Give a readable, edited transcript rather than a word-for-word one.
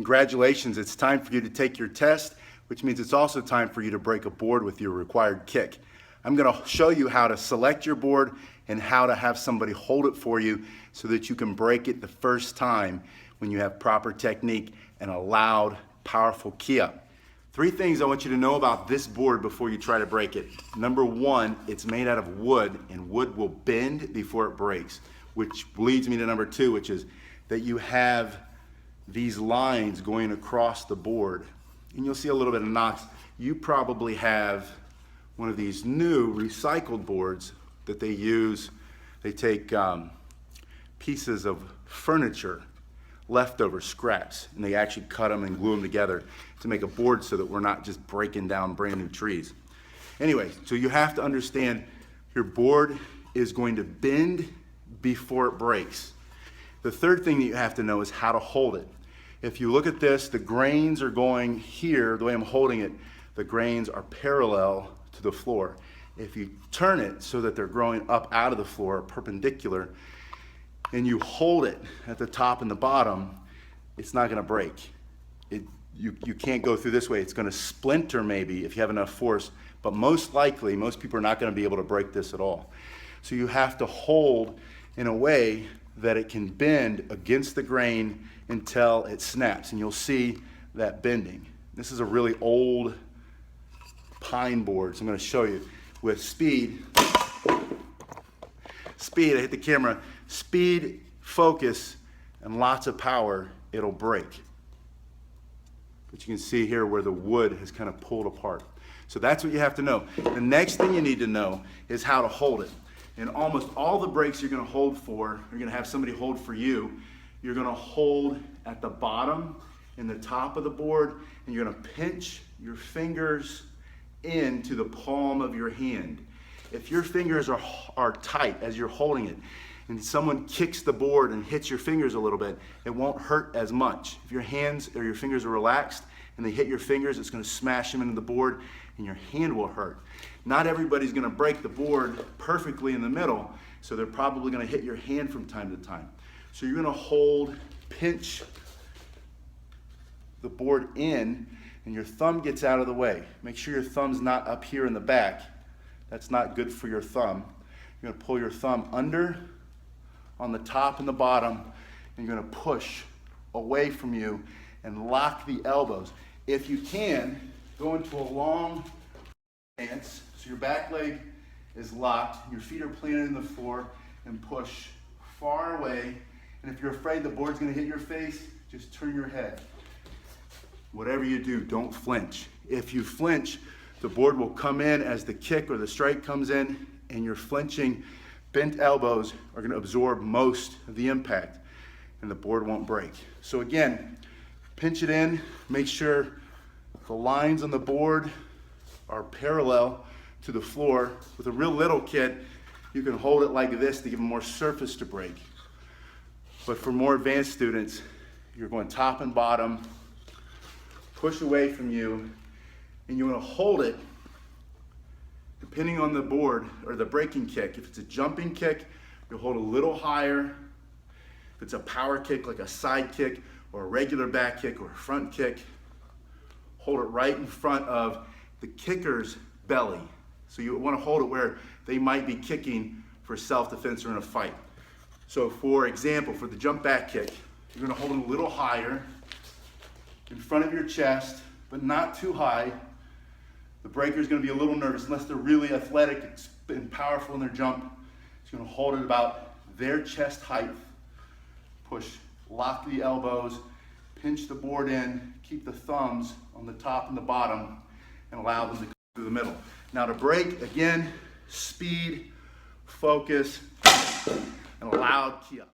Congratulations, it's time for you to take your test, which means it's also time for you to break a board with your required kick. I'm going to show you how to select your board and how to have somebody hold it for you so that you can break it the first time when you have proper technique and a loud, powerful key up. 3 things I want you to know about this board before you try to break it. Number 1, it's made out of wood, and wood will bend before it breaks, which leads me to number 2, which is that you have these lines going across the board, and you'll see a little bit of knots. You probably have one of these new recycled boards that they use. They take pieces of furniture, leftover scraps, and they actually cut them and glue them together to make a board so that we're not just breaking down brand new trees. Anyway, so you have to understand your board is going to bend before it breaks. The third thing that you have to know is how to hold it. If you look at this, the grains are going here, the way I'm holding it, the grains are parallel to the floor. If you turn it so that they're growing up out of the floor, perpendicular, and you hold it at the top and the bottom, it's not gonna break. You can't go through this way. It's gonna splinter maybe if you have enough force, but most likely, most people are not gonna be able to break this at all. So you have to hold in a way that it can bend against the grain until it snaps, and you'll see that bending. This is a really old pine board, so I'm gonna show you. With speed, I hit the camera, speed, focus, and lots of power, it'll break. But you can see here where the wood has kind of pulled apart. So that's what you have to know. The next thing you need to know is how to hold it. And almost all the breaks you're gonna hold for, you're gonna have somebody hold for you, you're gonna hold at the bottom and the top of the board, and you're gonna pinch your fingers into the palm of your hand. If your fingers are tight as you're holding it, and someone kicks the board and hits your fingers a little bit, it won't hurt as much. If your hands or your fingers are relaxed and they hit your fingers, it's gonna smash them into the board and your hand will hurt. Not everybody's gonna break the board perfectly in the middle, so they're probably gonna hit your hand from time to time. So you're gonna hold, pinch the board in, and your thumb gets out of the way. Make sure your thumb's not up here in the back. That's not good for your thumb. You're gonna pull your thumb under on the top and the bottom, and you're gonna push away from you and lock the elbows. If you can, go into a long stance, so your back leg is locked, your feet are planted in the floor, and push far away. And if you're afraid the board's gonna hit your face, just turn your head. Whatever you do, don't flinch. If you flinch, the board will come in as the kick or the strike comes in, and your flinching, bent elbows are gonna absorb most of the impact, and the board won't break. So again, pinch it in, make sure the lines on the board are parallel to the floor. With a real little kid, you can hold it like this to give them more surface to break. But for more advanced students, you're going top and bottom, push away from you, and you want to hold it depending on the board or the breaking kick. If it's a jumping kick, you'll hold a little higher. If it's a power kick, like a side kick or a regular back kick or a front kick, hold it right in front of the kicker's belly. So you want to hold it where they might be kicking for self-defense or in a fight. So for example, for the jump back kick, you're going to hold it a little higher in front of your chest, but not too high. The breaker's going to be a little nervous unless they're really athletic and powerful in their jump. It's going to hold it about their chest height. Push, lock the elbows, pinch the board in, keep the thumbs on the top and the bottom, and allow them to go through the middle. Now to break, again, speed, focus, and a loud key up.